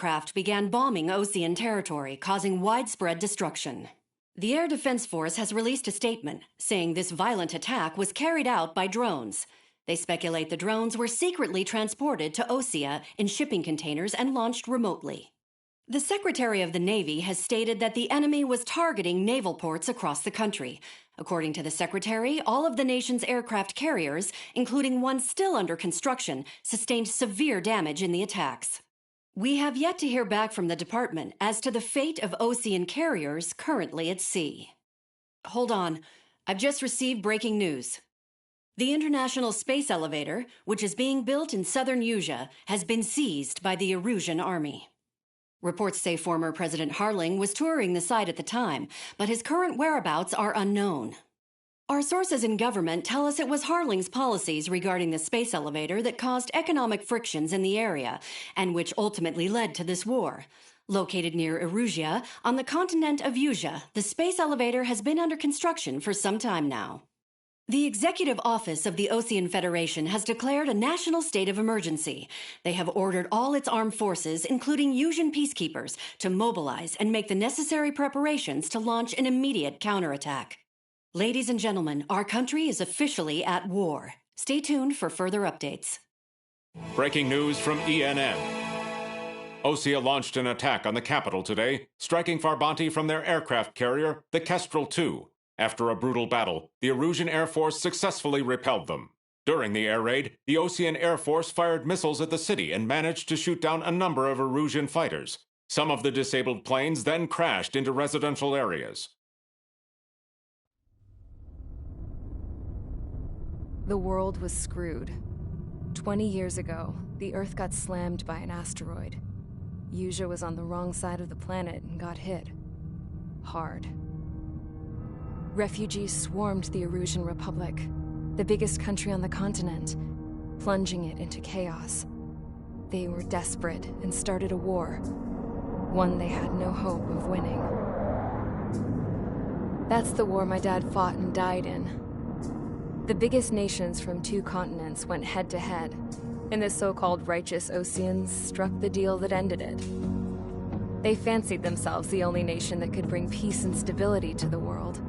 aircraft began bombing Ocean territory, causing widespread destruction. The Air Defense Force has released a statement saying this violent attack was carried out by drones. They speculate the drones were secretly transported to Osea in shipping containers and launched remotely. The Secretary of the Navy has stated that the enemy was targeting naval ports across the country. According to the Secretary, all of the nation's aircraft carriers, including one still under construction, sustained severe damage in the attacks. We have yet to hear back from the department as to the fate of Ocean carriers currently at sea. Hold on, I've just received breaking news. The International Space Elevator, which is being built in southern Usea, has been seized by the Erusian army. Reports say former President Harling was touring the site at the time, but his current whereabouts are unknown. Our sources in government tell us it was Harling's policies regarding the space elevator that caused economic frictions in the area, and which ultimately led to this war. Located near Erusia, on the continent of Usea, the space elevator has been under construction for some time now. The Executive Office of the Ocean Federation has declared a national state of emergency. They have ordered all its armed forces, including Usian peacekeepers, to mobilize and make the necessary preparations to launch an immediate counterattack. Ladies and gentlemen, our country is officially at war. Stay tuned for further updates. Breaking news from ENN. Osea launched an attack on the capital today, striking Farbanti from their aircraft carrier, the Kestrel II. After a brutal battle, the Erusian Air Force successfully repelled them. During the air raid, the Ocean Air Force fired missiles at the city and managed to shoot down a number of Erusian fighters. Some of the disabled planes then crashed into residential areas. The world was screwed. 20 years ago, the Earth got slammed by an asteroid. Usea was on the wrong side of the planet and got hit. Hard. Refugees swarmed the Erusian Republic, the biggest country on the continent, plunging it into chaos. They were desperate and started a war, one they had no hope of winning. That's the war my dad fought and died in. The biggest nations from 2 continents went head-to-head, and the so-called righteous Oceans struck the deal that ended it. They fancied themselves the only nation that could bring peace and stability to the world.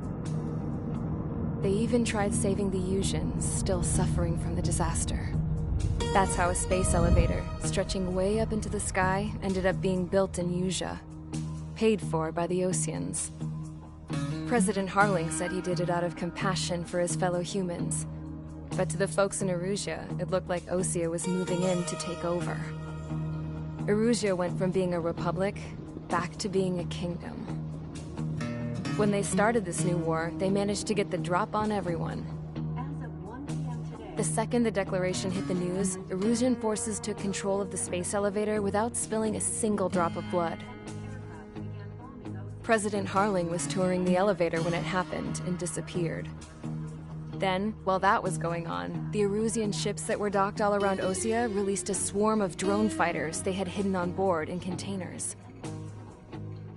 They even tried saving the Usians, still suffering from the disaster. That's how a space elevator, stretching way up into the sky, ended up being built in Usea, paid for by the Oceans. President Harling said he did it out of compassion for his fellow humans. But to the folks in Erusia, it looked like Osea was moving in to take over. Erusia went from being a republic back to being a kingdom. When they started this new war, they managed to get the drop on everyone. The second the declaration hit the news, Erusian forces took control of the space elevator without spilling a single drop of blood. President Harling was touring the elevator when it happened and disappeared. Then, while that was going on, the Erusian ships that were docked all around Osea released a swarm of drone fighters they had hidden on board in containers.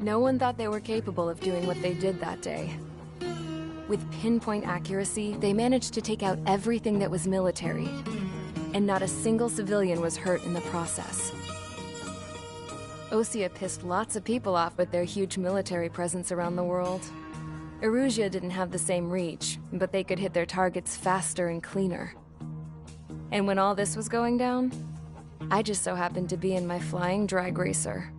No one thought they were capable of doing what they did that day. With pinpoint accuracy, they managed to take out everything that was military, and not a single civilian was hurt in the process. Osea pissed lots of people off with their huge military presence around the world. Erusia didn't have the same reach, but they could hit their targets faster and cleaner. And when all this was going down, I just so happened to be in my flying drag racer.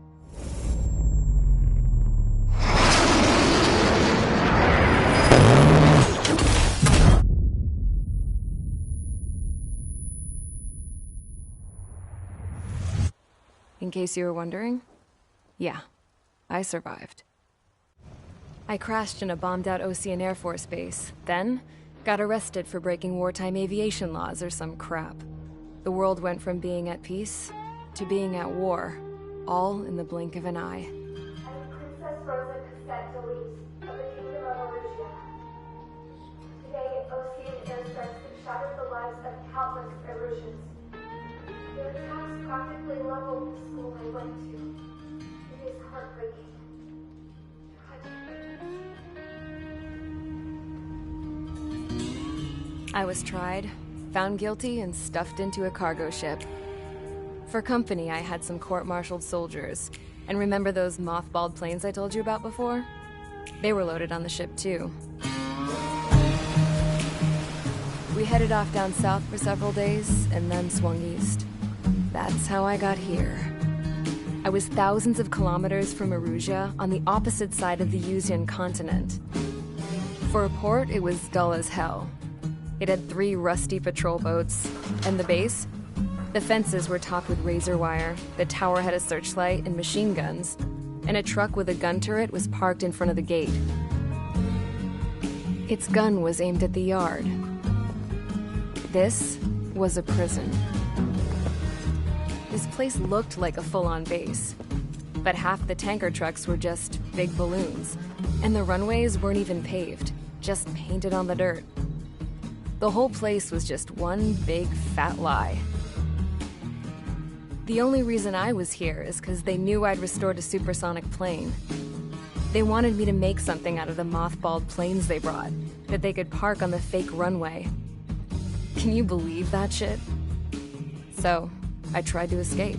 In case you were wondering, yeah, I survived. I crashed in a bombed-out Ocean Air Force base, then got arrested for breaking wartime aviation laws or some crap. The world went from being at peace to being at war, all in the blink of an eye. Today, Ocean airstrikes have shattered the lives of countless Erusians. Their attacks practically leveled the school I went to. It is heartbreaking. Tragic. I was tried, found guilty, and stuffed into a cargo ship. For company, I had some court-martialed soldiers. And remember those mothballed planes I told you about before? They were loaded on the ship, too. We headed off down south for several days, and then swung east. That's how I got here. I was thousands of kilometers from Erusia, on the opposite side of the Yuzian continent. For a port, it was dull as hell. It had 3 rusty patrol boats, and the base? The fences were topped with razor wire, the tower had a searchlight and machine guns, and a truck with a gun turret was parked in front of the gate. Its gun was aimed at the yard. This was a prison. This place looked like a full-on base, but half the tanker trucks were just big balloons, and the runways weren't even paved, just painted on the dirt. The whole place was just one big fat lie. The only reason I was here is because they knew I'd restored a supersonic plane. They wanted me to make something out of the mothballed planes they brought, that they could park on the fake runway. Can you believe that shit? So, I tried to escape.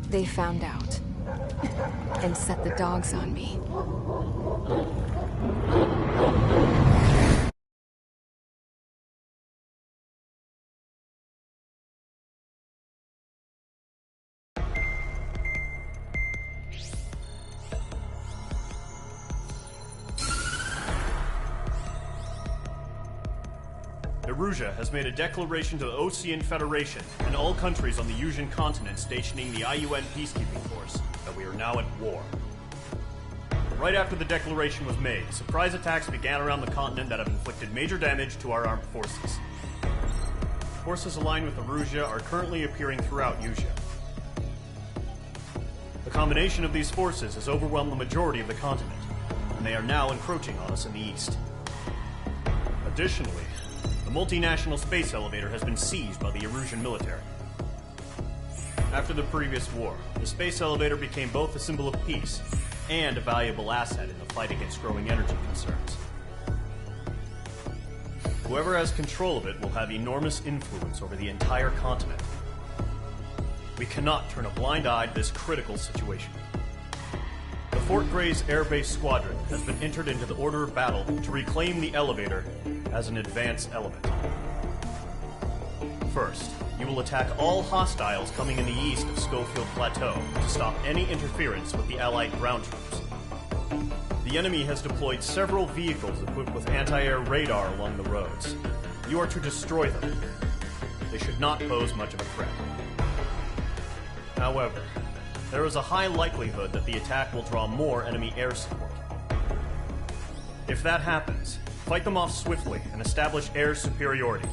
They found out, and set the dogs on me. Erusia has made a declaration to the Ocean Federation and all countries on the Yuzian continent stationing the IUN peacekeeping force that we are now at war. Right after the declaration was made, surprise attacks began around the continent that have inflicted major damage to our armed forces. Forces aligned with Erusia are currently appearing throughout Yusia. The combination of these forces has overwhelmed the majority of the continent, and they are now encroaching on us in the east. Additionally, the multinational space elevator has been seized by the Erusian military. After the previous war, the space elevator became both a symbol of peace and a valuable asset in the fight against growing energy concerns. Whoever has control of it will have enormous influence over the entire continent. We cannot turn a blind eye to this critical situation. The Fort Gray's Air Base Squadron has been entered into the order of battle to reclaim the elevator as an advance element. First, you will attack all hostiles coming in the east of Schofield Plateau to stop any interference with the Allied ground troops. The enemy has deployed several vehicles equipped with anti-air radar along the roads. You are to destroy them. They should not pose much of a threat. However, there is a high likelihood that the attack will draw more enemy air support. If that happens, fight them off swiftly and establish air superiority.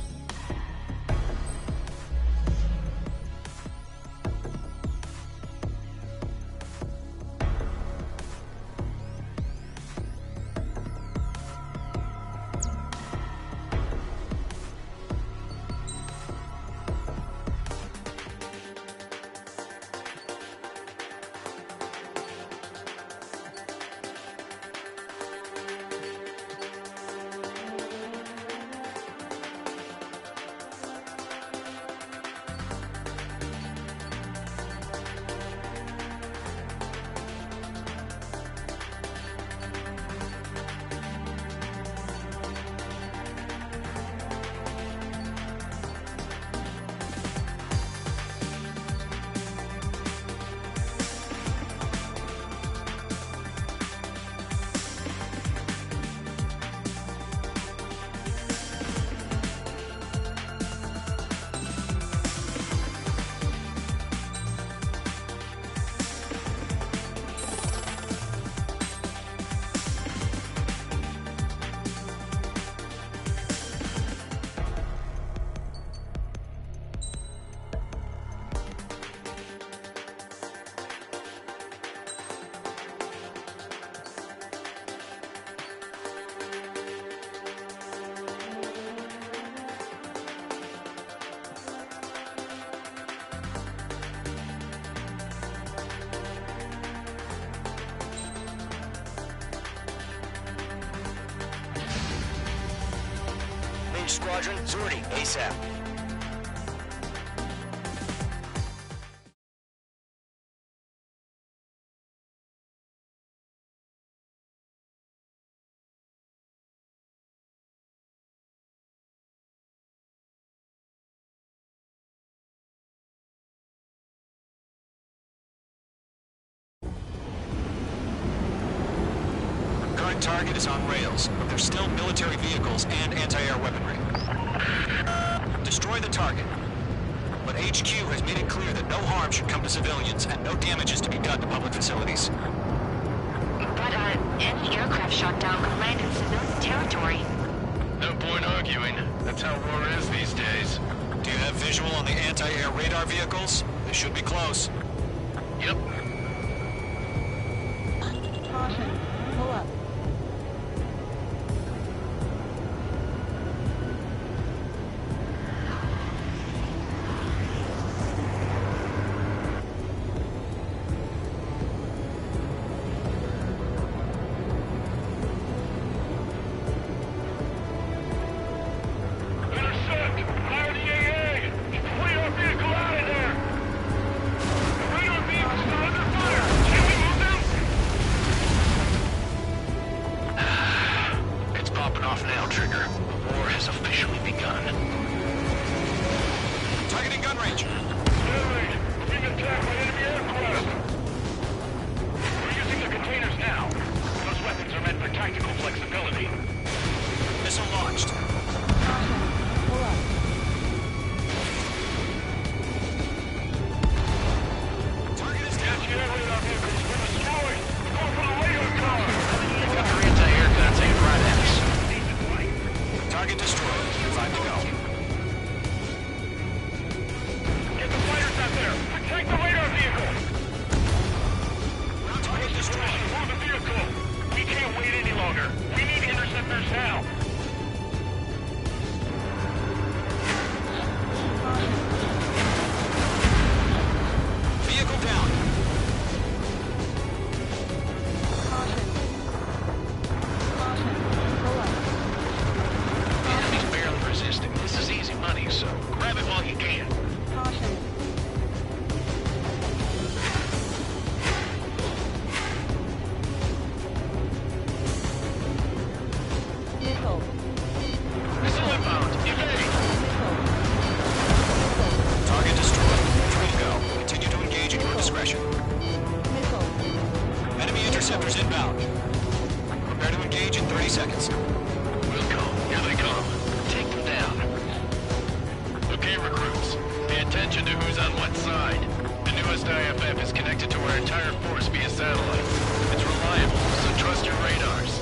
Squadron, Zordi, ASAP. Second target is on rails, but there's still military vehicles and anti-air weaponry. Destroy the target. But HQ has made it clear that no harm should come to civilians and no damage is to be done to public facilities. But, any aircraft shot down could land in civilian territory. No point arguing. That's how war is these days. Do you have visual on the anti-air radar vehicles? They should be close. Yep. Caution. Pull up. Interceptors inbound. Prepare to engage in 30 seconds. We'll go. Here they come. Take them down. Okay, recruits. Pay attention to who's on what side. The newest IFF is connected to our entire force via satellite. It's reliable, so trust your radars.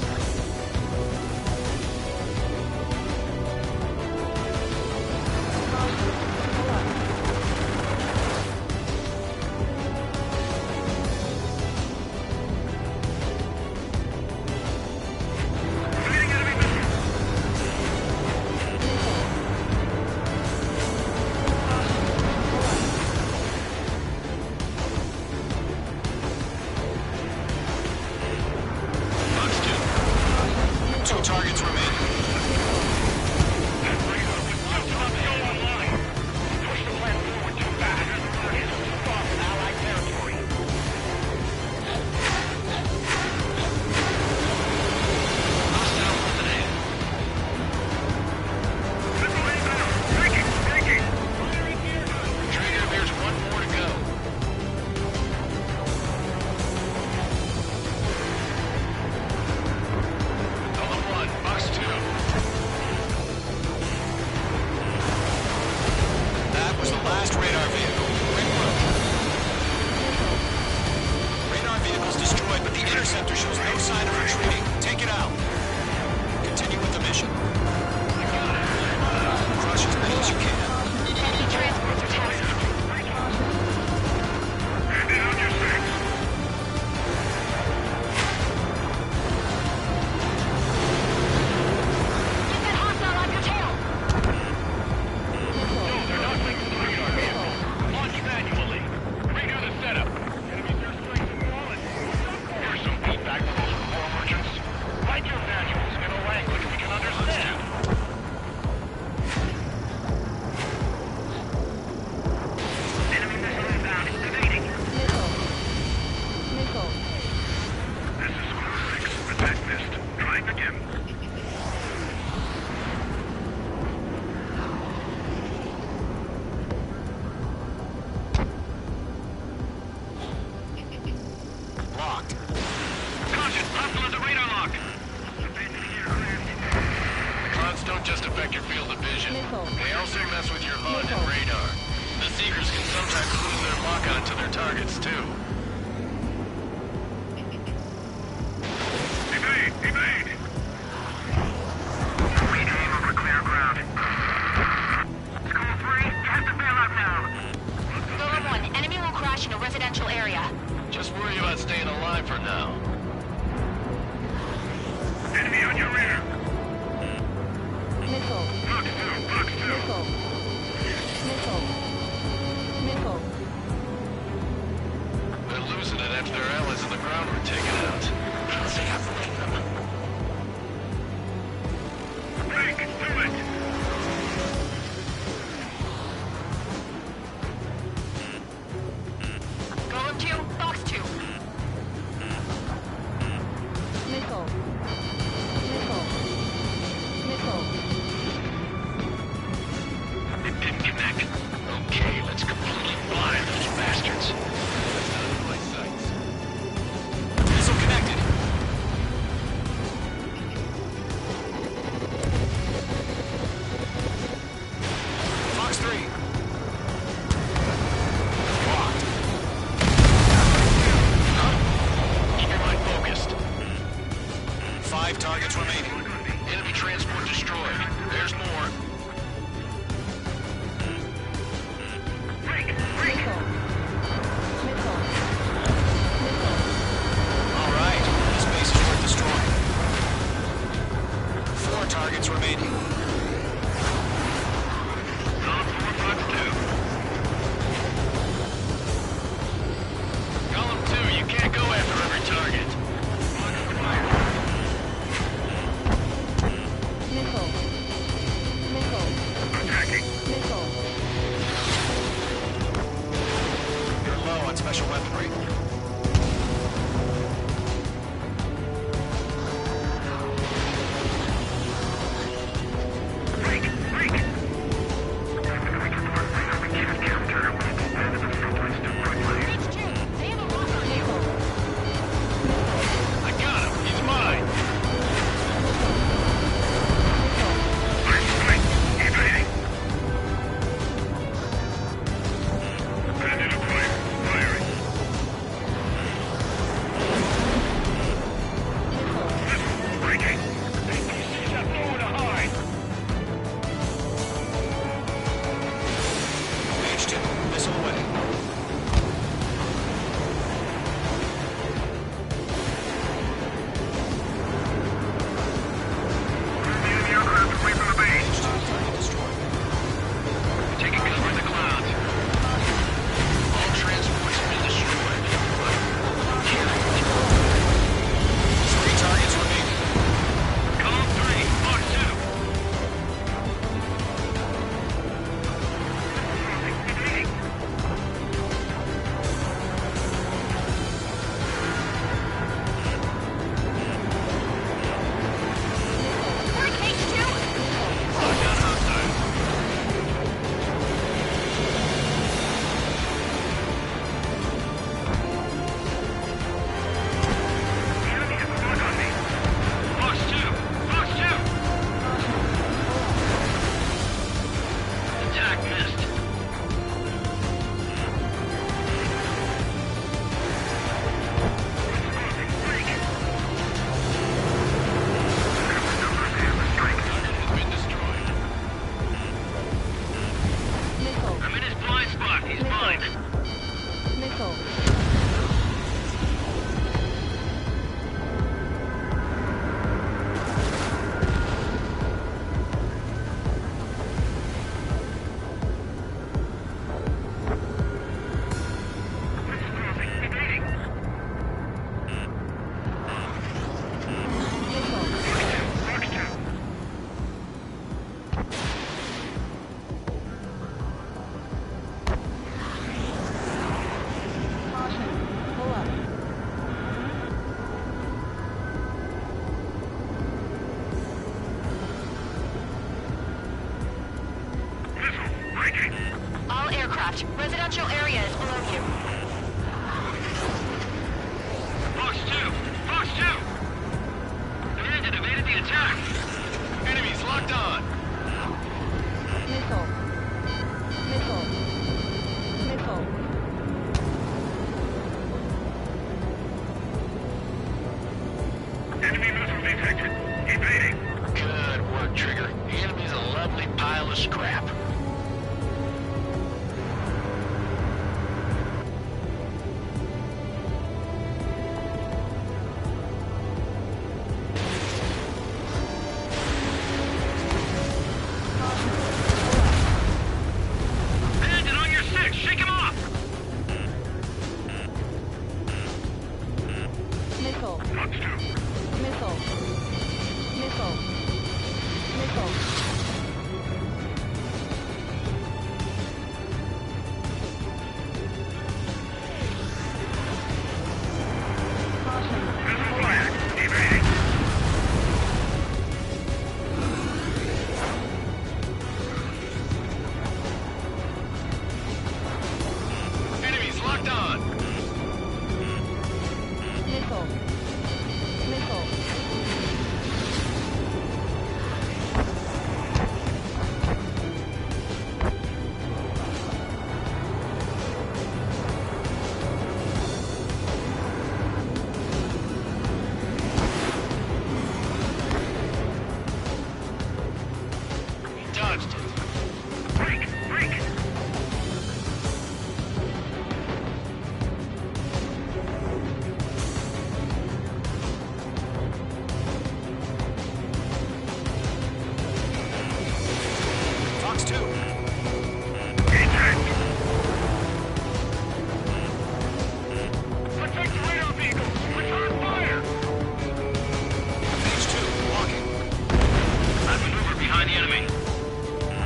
Here's some feedback from those war merchants. attention. Missile. They also mess with your HUD and radar. The Seekers can sometimes lose their lock-on to their targets, too. Evade! Evade! Regaining over clear ground. School 3, have to bail out now. Golem 1, enemy will crash in a residential area. Just worry about staying alive for now. Enemy on your rear. Missile. Box 2, box 2. Missile. Missile. Missile. They're losing it after their allies on the ground were taken out. They have to leave them. Break, do it. Golem 2, box 2. Missile. Missile. Missile. It didn't connect. Okay, let's completely blind those bastards. That's out of my sights. Missile scrap. Bandit on your six! Shake him off! Missile. Fox 2. Missile. Missile. Missile. Missile fire. Evading. Enemies locked on. Missile. Missile. He dodged it. Break! Break! Fox 2. Eject! Protect the radar vehicle! Return fire! H2. Walking. I maneuver behind the enemy.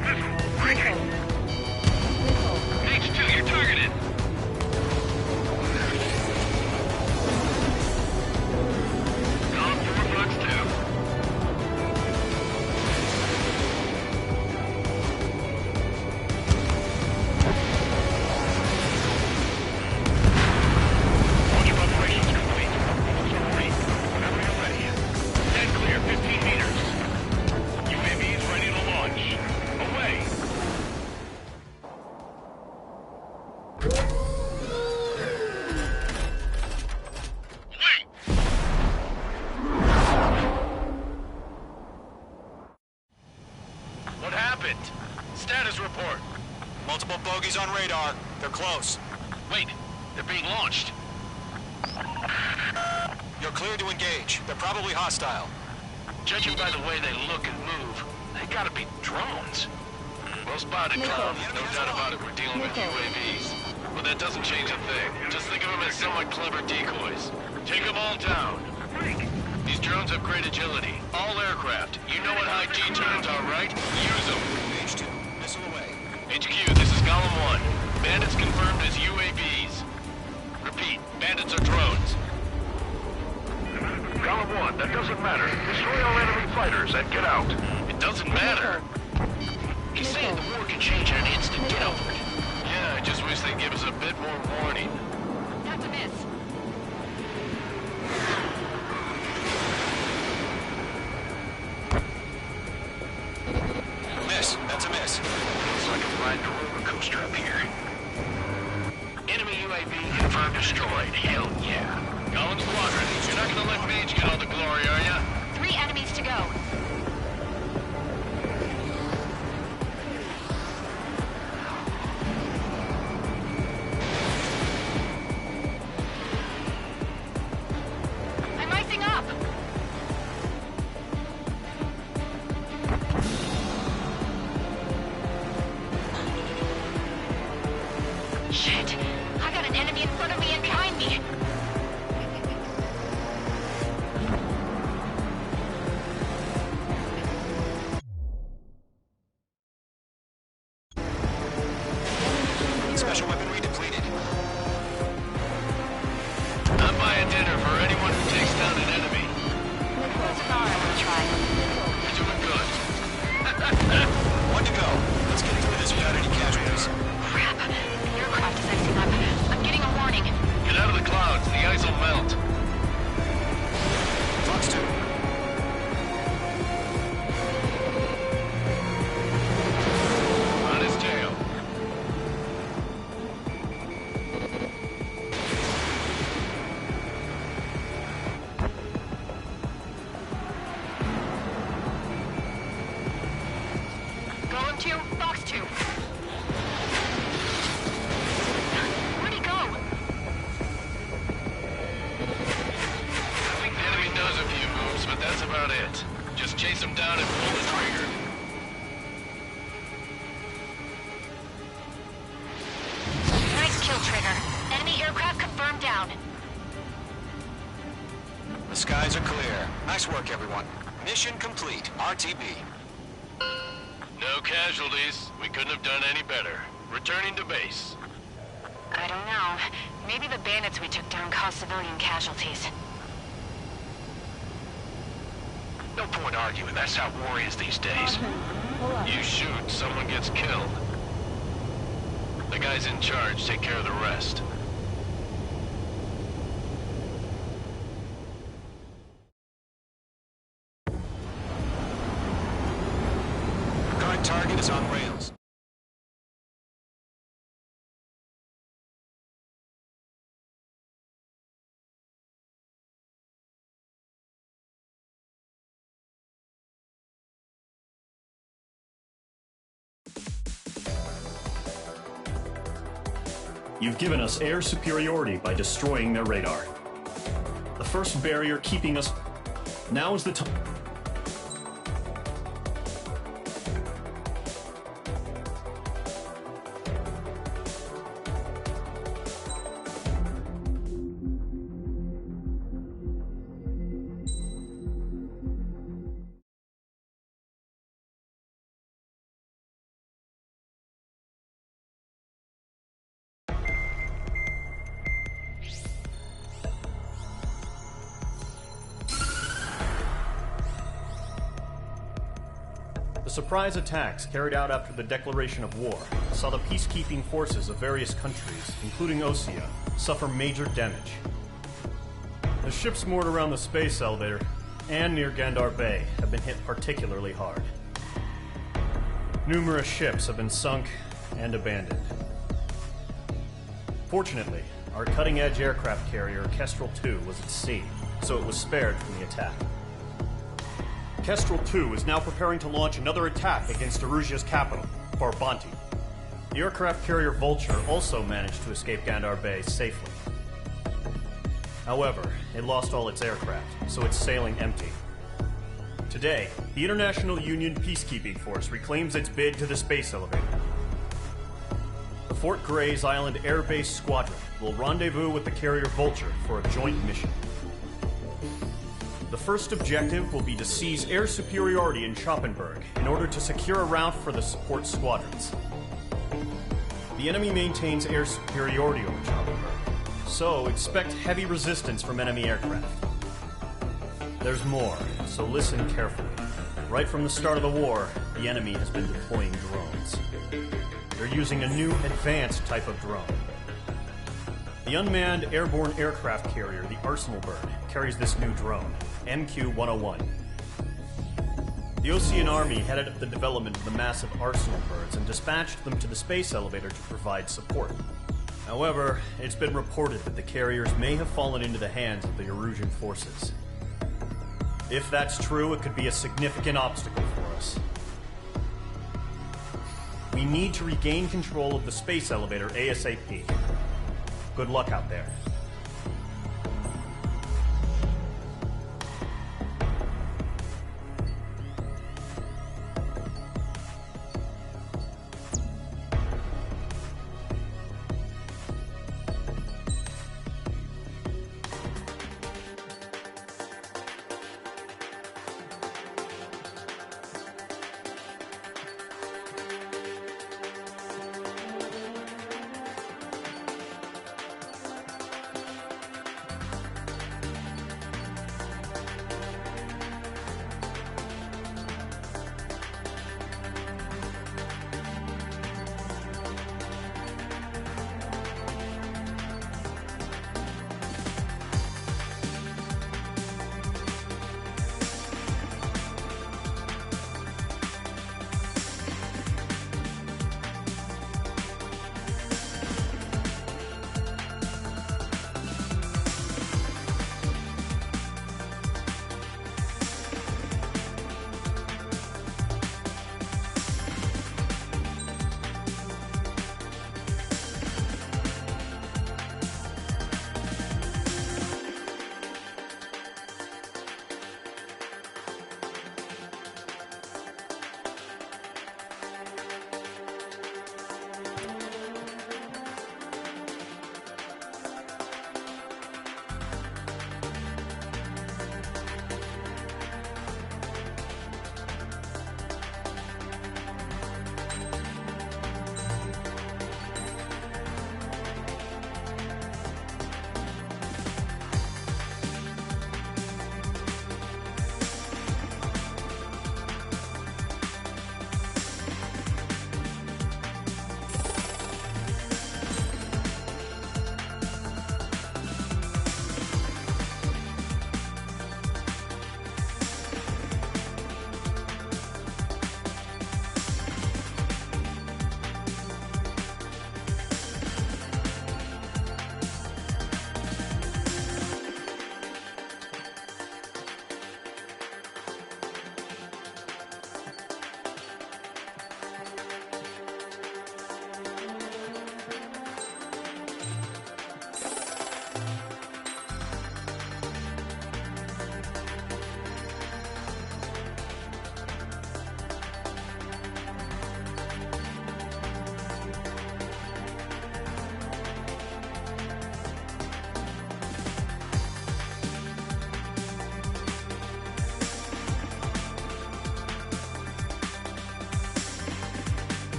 Missile! Breaking! Missile. H2, you're targeted! Column 4, Fox 2. Launch preparations complete. Submarine, whenever you're ready. Dead clear, 15 meters. UAVs ready to launch. Away! Wait! What happened? Status report. Multiple bogies on radar. They're close. Wait, they're being launched. You're cleared to engage. They're probably hostile. Judging by the way they look and move, they gotta be drones. Well spotted, Missile. Column. No doubt about it, we're dealing with Missile. UAVs. But that doesn't change a thing. Just think of them as somewhat clever decoys. Take them all down. These drones have great agility. All aircraft. You know what high G turns are, right? Use them. H2. Missile away. HQ, this is Column 1. Bandits confirmed as UAVs. Repeat, bandits are drones. Column 1, that doesn't matter. Destroy all enemy fighters and get out. It doesn't matter. He's saying the war can change in an instant. Get over it. Yeah, I just wish they'd give us a bit more warning. That's a miss. Miss. That's a miss. Looks like I'm riding a roller coaster up here. Enemy UAV confirmed destroyed. Hell yeah. Column Squadron, you're not gonna let Mage get all the glory, are ya? 3 enemies to go. I'm icing up. Shit! I got an enemy in front of me and behind me. Chase them down and pull the trigger. Nice kill, Trigger. Enemy aircraft confirmed down. The skies are clear. Nice work, everyone. Mission complete. RTB. No casualties. We couldn't have done any better. Returning to base. I don't know. Maybe the bandits we took down caused civilian casualties. No point arguing. That's how war is these days. You shoot, someone gets killed. The guys in charge take care of the rest. Current target is on rails. You've given us air superiority by destroying their radar. The first barrier keeping us... Now is the time... The surprise attacks carried out after the declaration of war saw the peacekeeping forces of various countries, including Osea, suffer major damage. The ships moored around the space elevator and near Gandar Bay have been hit particularly hard. Numerous ships have been sunk and abandoned. Fortunately, our cutting-edge aircraft carrier, Kestrel II, was at sea, so it was spared from the attack. Kestrel II is now preparing to launch another attack against Erusia's capital, Farbanti. The aircraft carrier Vulture also managed to escape Gandar Bay safely. However, it lost all its aircraft, so it's sailing empty. Today, the International Union Peacekeeping Force reclaims its bid to the space elevator. The Fort Gray's Island Air Base Squadron will rendezvous with the carrier Vulture for a joint mission. The first objective will be to seize air superiority in Schoppenberg in order to secure a route for the support squadrons. The enemy maintains air superiority over Schoppenberg, so expect heavy resistance from enemy aircraft. There's more, so listen carefully. Right from the start of the war, the enemy has been deploying drones. They're using a new advanced type of drone. The unmanned airborne aircraft carrier, the Arsenal Bird, carries this new drone, MQ-101. The Osean Army headed up the development of the massive Arsenal Birds and dispatched them to the space elevator to provide support. However, it's been reported that the carriers may have fallen into the hands of the Erusian forces. If that's true, it could be a significant obstacle for us. We need to regain control of the space elevator ASAP. Good luck out there.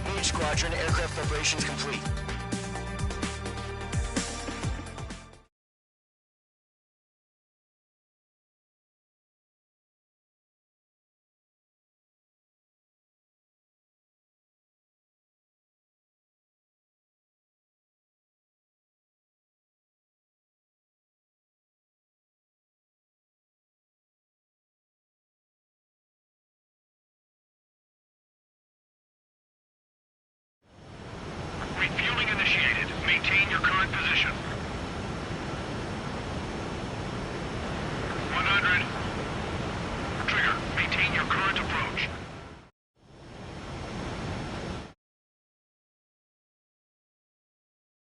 Moon Squadron, aircraft preparations complete. Refueling initiated. Maintain your current position.